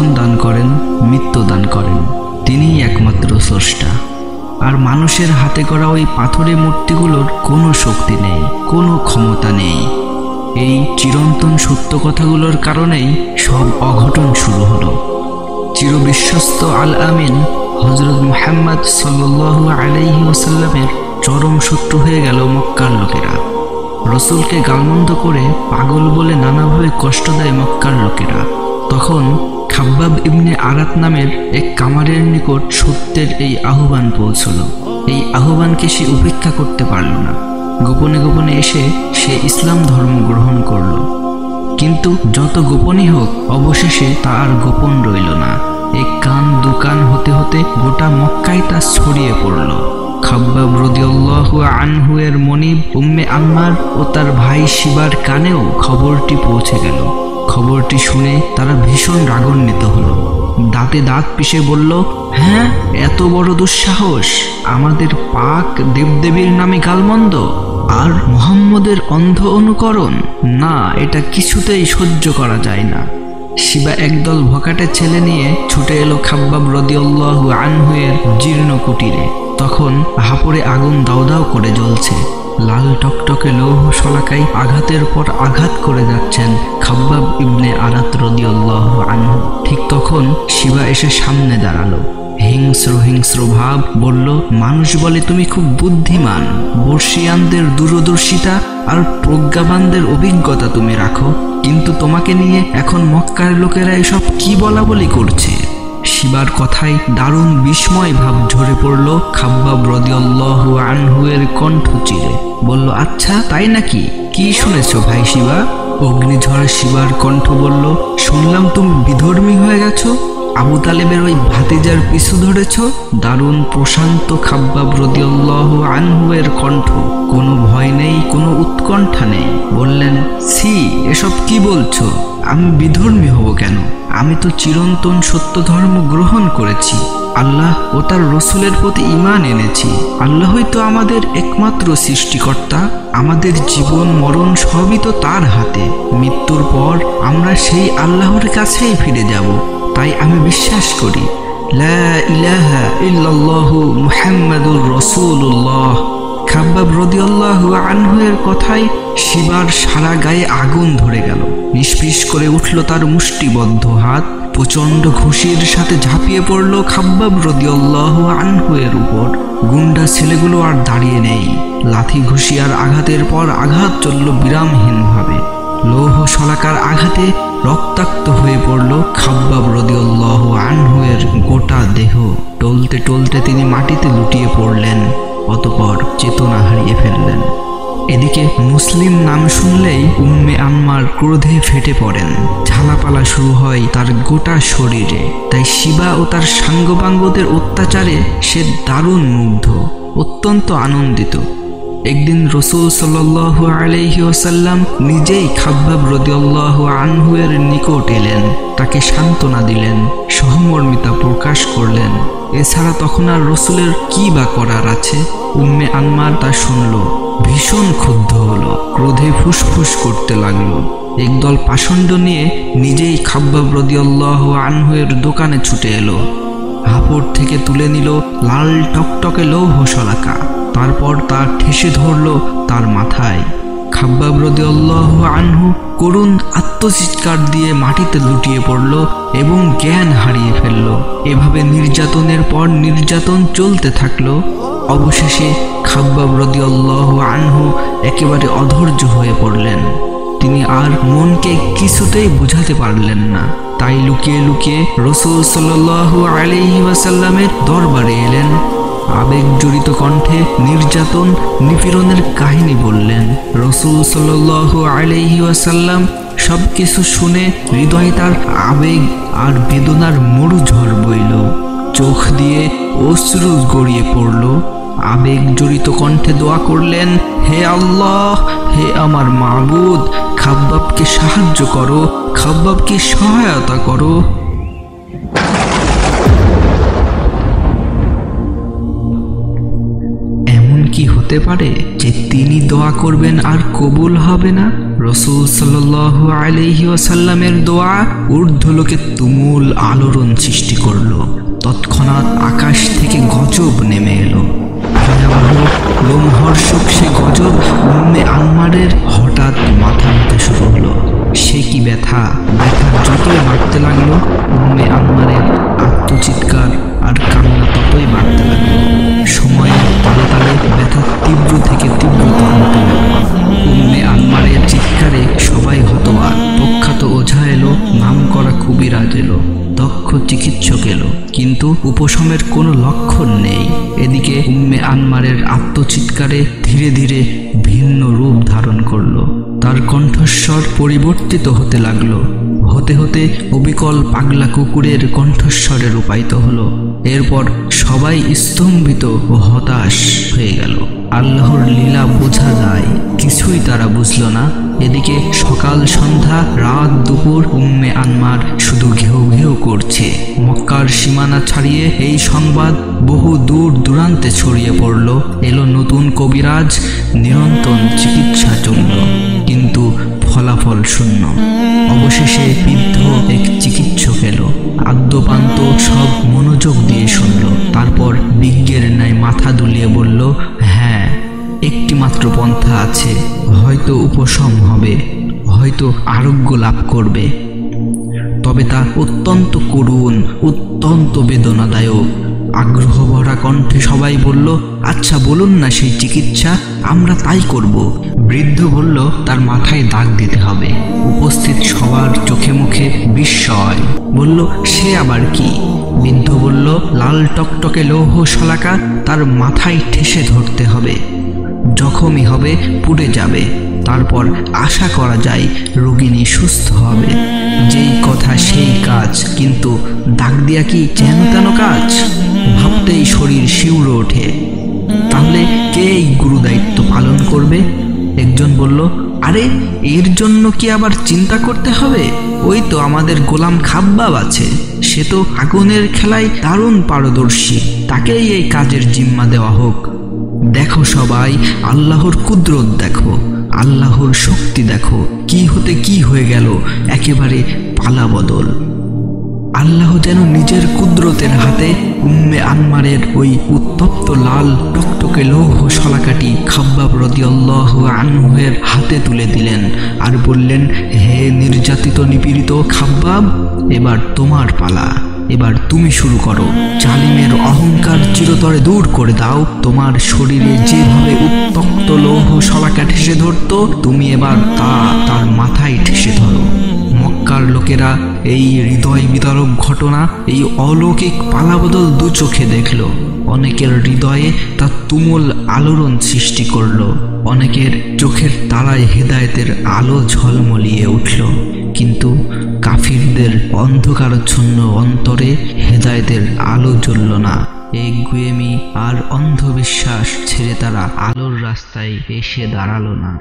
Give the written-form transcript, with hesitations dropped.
জীবন দান করেন, মৃত্যু দান করেন। তিনিই একমাত্র স্রষ্টা। আর মানুষের হাতে করা ওই পাথরের মূর্তিগুলোর কোনো শক্তি নেই, কোনো ক্ষমতা নেই। এই চিরন্তন সত্য কথাগুলোর কারণেই সব অঘটন শুরু হলো। চিরবিশ্বস্ত আল আমিন হযরত মুহাম্মদ সাল্লাল্লাহু আলাইহি ওয়াসাল্লামের চরম শত্রু হয়ে গেল মক্কার লোকেরা। রসুলকে গালমন্দ করে পাগল বলে নানাভাবে কষ্ট দেয় মক্কার লোকেরা। তখন খাব্বাব ইবনে আরাত নামের এক কামারের নিকট সত্যের এই আহ্বান পৌঁছল। এই আহ্বানকে সে উপেক্ষা করতে পারল না। গোপনে গোপনে এসে সে ইসলাম ধর্ম গ্রহণ করল। কিন্তু যত গোপনই হোক, অবশেষে তা আর গোপন রইল না। এক কান দুকান হতে হতে গোটা মক্কায় তা ছড়িয়ে পড়ল। খাব্বাব রাদিয়াল্লাহু আনহু এর মনিব উম্মে আম্মার ও তার ভাই শিবার কানেও খবরটি পৌঁছে গেল। খবরটি শুনে তারা ভীষণ রাগান্বিত হলো। দাঁতে দাঁত পিষে বলল, হ্যাঁ, এত বড় দুঃসাহস! আমাদের পাক দেবদেবীর নামে গালমন্দ আর মুহাম্মদের অন্ধ অনুকরণ! না, এটা কিছুতেই সহ্য করা যায় না। শিবা একদল ভকাটে ছেলে নিয়ে ছুটে এলো খাব্বাব রাদিয়াল্লাহু আনহু এর জীর্ণ কুটিরে। তখন হাপড়ে আগুন দাউ দাউ করে জ্বলছে। লাল টকটকে লৌহ শলাকায় আঘাতের পর আঘাত করে যাচ্ছেন খাব্বাব ইবনে আরাত রাদিয়াল্লাহু আনহু। ঠিক তখন শিবা এসে সামনে দাঁড়ালো। হিংস্র হিংস্র ভাব বলল, মানুষ বলে তুমি খুব বুদ্ধিমান, বর্ষিয়ানদের দূরদর্শিতা আর প্রজ্ঞাবানদের অভিজ্ঞতা তুমি রাখো, কিন্তু তোমাকে নিয়ে এখন মক্কার লোকেরা এসব কি বলা বলি করছে। শিবার কথায় দারুণ বিস্ময় ভাব ঝরে পড়ল খাব্বাব রাদিয়াল্লাহু আনহু এর কণ্ঠ চিরে। বলল, আচ্ছা তাই নাকি? কি শুনেছো ভাই শিবা? অগ্নিঝড় শিবার কণ্ঠ বলল, শুনলাম তুমি বিধর্মী হয়ে গেছো, আবু তালেবের ওই ভাতিজার পিছু ধরেছ। দারুণ প্রশান্ত খাব্বাব রাদিয়াল্লাহু আনহু এর কণ্ঠ, কোনো ভয় নেই, কোনো উৎকণ্ঠা নেই। বললেন, ছি, এসব কি বলছো? আমি বিধর্মী হব কেন? আমি তো চিরন্তন সত্য ধর্ম গ্রহণ করেছি। আল্লাহ ও তার রসুলের প্রতি ঈমান এনেছি। আল্লাহই তো আমাদের একমাত্র সৃষ্টিকর্তা। আমাদের জীবন মরণ সবই তো তার হাতে। মৃত্যুর পর আমরা সেই আল্লাহর কাছেই ফিরে যাব। তাই আমি বিশ্বাস করি, লা ইলাহা ইল্লাল্লাহু মুহাম্মাদুর রাসূলুল্লাহ। খাব্বাব রাদিয়াল্লাহু আনহু এর কথায় শিবার সারা গায়ে আগুন ধরে গেল। নিষ্পিস করে উঠল তার মুষ্টিবদ্ধ হাত। প্রচণ্ড ঘুষির সাথে ঝাঁপিয়ে পড়ল খাব্বাব রাদিয়াল্লাহু আনহু এর উপর। গুন্ডা ছেলেগুলো আর দাঁড়িয়ে নেই। লাথি ঘুষি আর আঘাতের পর আঘাত চলল বিরামহীনভাবে। লৌহ শলাকার আঘাতে রক্তাক্ত হয়ে পড়ল খাব্বাব রাদিয়াল্লাহু আনহু এর গোটা দেহ। টলতে টলতে তিনি মাটিতে লুটিয়ে পড়লেন, অতঃপর চেতনা হারিয়ে ফেললেন। এদিকে মুসলিম নাম শুনলেই উম্মে আম্মার ক্রোধে ফেটে পড়েন। ঝালাপালা শুরু হয় তার গোটা শরীরে। তাই শিবা ও তার সাঙ্গপাঙ্গদের অত্যাচারে সে দারুণ মুগ্ধ, অত্যন্ত আনন্দিত। একদিন রাসূল সাল্লাল্লাহু আলাইহি ওয়াসাল্লাম নিজেই খাব্বাব রাদিয়াল্লাহু আনহু এর নিকট এলেন, তাকে সান্ত্বনা দিলেন, সহমর্মিতা প্রকাশ করলেন। এছাড়া তখন আর রাসূলের কি বা করার আছে? উম্মে আম্মার তা শুনল, ভীষণ ক্ষুব্ধ হলো, ক্রোধে ফুসফুস করতে লাগলো। একদল পাষণ্ড নিয়ে নিজেই খাব্বাব রাদিয়াল্লাহু আনহু এর দোকানে ছুটে এলো। হাপড় থেকে তুলে নিল লাল টকটকে লৌহ শলাকা। তারপর তা ঠেসে ধরল তার মাথায়। খাব্বাব রাদিয়াল্লাহু আনহু করুণ আত্মচিৎকার দিয়ে মাটিতে লুটিয়ে পড়ল এবং জ্ঞান হারিয়ে ফেলল। এভাবে নির্যাতনের পর নির্যাতন চলতে থাকলো। অবশেষে খাব্বাব রাদিয়াল্লাহু আনহু একেবারে অধৈর্য হয়ে পড়লেন। তিনি আর মনকে কিছুতেই বুঝাতে পারলেন না। তাই লুকিয়ে লুকিয়ে রাসূল সাল্লাল্লাহু আলাইহি ওয়াসাল্লামের দরবারে এলেন। আবেগ জড়িত কণ্ঠে নির্যাতন নিপীড়নের কাহিনী বললেন। রাসূল সাল্লাল্লাহু আলাইহি ওয়াসাল্লাম সবকিছু শুনে হৃদয়ে তার আবেগ আর বেদনার মরু ঝড় বইল। চোখ দিয়ে অশ্রু গড়িয়ে পড়ল। আবেগ জড়িত কণ্ঠে দোয়া করলেন, হে আল্লাহ, হে আমার মাবুদ, খাব্বাবকে সাহায্য করো, খাব্বাবকে সহায়তা করো। এমন কি হতে পারে যে তিনি দোয়া করবেন আর কবুল হবে না? রাসূল সাল্লাল্লাহু আলাইহি ওয়াসাল্লামের দোয়া ঊর্ধ্বলোকে তুমুল আলোড়ন সৃষ্টি করলো। তৎক্ষণাৎ আকাশ থেকে গজব নেমে এলো। ভয়াবহ লোমহর্ষক সে গজব উম্মে আনমারের হঠাৎ মাথা ব্যথা শুরু হলো। সে কি ব্যথা! ব্যথার যতই বাড়তে লাগলো, উম্মে আনমারের আত্মচিৎকার আর কান্না ততই বাড়তে লাগলো। সময়ের তালে তালে ব্যথা তীব্র থেকে তীব্রতর হতে লাগলো। উম্মে আনমারের চিৎকারে সবাই হতবাক। প্রখ্যাত ওঝা এলো, নামকরা কবিরাজ এলো, দক্ষ চিকিৎসক এলো, কিন্তু উপশমের কোনো লক্ষণ নেই। এদিকে উম্মে আনমারের আত্মচিৎকারে ধীরে ধীরে ভিন্ন রূপ ধারণ করলো। তার কণ্ঠস্বর পরিবর্তিত হতে লাগলো। হতে হতে অবিকল পাগলা কুকুরের কণ্ঠস্বরে রূপায়িত হলো। এরপর সবাই স্তম্ভিত ও হতাশ হয়ে গেল। আল্লাহর লীলা বোঝা যায়, কিছুই তারা বুঝল না। এদিকে সকাল সন্ধ্যা রাত দুপুর উম্মে আনমার শুধু ঘেউ ঘেউ করছে। মক্কার সীমানা ছাড়িয়ে এই সংবাদ বহু দূর দূরান্তে ছড়িয়ে পড়ল। এলো নতুন কবিরাজ, নিরন্তর চিকিৎসা চলল, কিন্তু ফলাফল শূন্য। অবশেষে বৃদ্ধ এক চিকিৎসক এলো, আদ্যপান্ত সব মনোযোগ দিয়ে শুনল। তারপর বিজ্ঞের ন্যায় মাথা দুলিয়ে বলল, হ্যাঁ, একটি মাত্র পন্থা আছে, হয়তো উপশম হবে, হয়তো আরোগ্য লাভ করবে, তবে তা অত্যন্ত করুণ, অত্যন্ত বেদনাদায়ক। আগ্রহ ভরা কণ্ঠে সবাই বলল, আচ্ছা বলুন না সেই চিকিৎসা, আমরা তাই করব। বৃদ্ধ বলল, তার মাথায় দাগ দিতে হবে। উপস্থিত সবার চোখে মুখে বিস্ময়। বলল, সে আবার কি? বৃদ্ধ বলল, লাল টকটকে লৌহ শলাকা তার মাথায় ঠেসে ধরতে হবে, জখমই হবে, পুড়ে যাবে, তারপর আশা করা যায় রোগিণী সুস্থ হবে। যেই কথা সেই কাজ, কিন্তু দাগ দিয়া কি যেন তেন কাজ? ভাবতেই শরীর শিউরে ওঠে। তাহলে কে এই গুরু দায়িত্ব পালন করবে? একজন বলল, আরে এর জন্য কি আবার চিন্তা করতে হবে? ওই তো আমাদের গোলাম খাব্বাব আছে, সে তো আগুনের খেলায় দারুণ পারদর্শী, তাকেই এই কাজের জিম্মা দেওয়া হোক। দেখো সবাই, আল্লাহর কুদরত দেখো, আল্লাহর শক্তি দেখো, কি হতে কি হয়ে গেল, একেবারে পালা বদল। আল্লাহ যেন নিজের কুদরতের হাতে উম্মে আনমারের ওই উত্তপ্ত লাল টকটকে লৌহ শলাকাটি খাব্বাব রাদিয়াল্লাহু আনহুর হাতে তুলে দিলেন আর বললেন, হে নির্যাতিত নিপীড়িত খাব্বাব, এবার তোমার পালা, এবার তুমি শুরু করো। জালিমের অহংকার চিরতরে দূর করে দাও। তোমার শরীরে যেভাবে উত্তপ্ত লৌহ শলাকা ঠেসে ধরতো, তুমি এবার তার মাথায় ঠেসে ধরো। মক্কার লোকেরা এই হৃদয় বিদারক ঘটনা, এই অলৌকিক পালাবদল দু চোখে দেখল। অনেকের হৃদয়ে তা তুমুল আলোড়ন সৃষ্টি করল, অনেকের চোখের তারায় হেদায়েতের আলো ঝলমলিয়ে উঠল। কিন্তু কাফিরদের অন্ধকারাচ্ছন্ন অন্তরে হেদায়েতের আলো জ্বলল না। এই গুয়েমি আর অন্ধবিশ্বাস ছেড়ে তারা আলোর রাস্তায় এসে দাঁড়ালো না।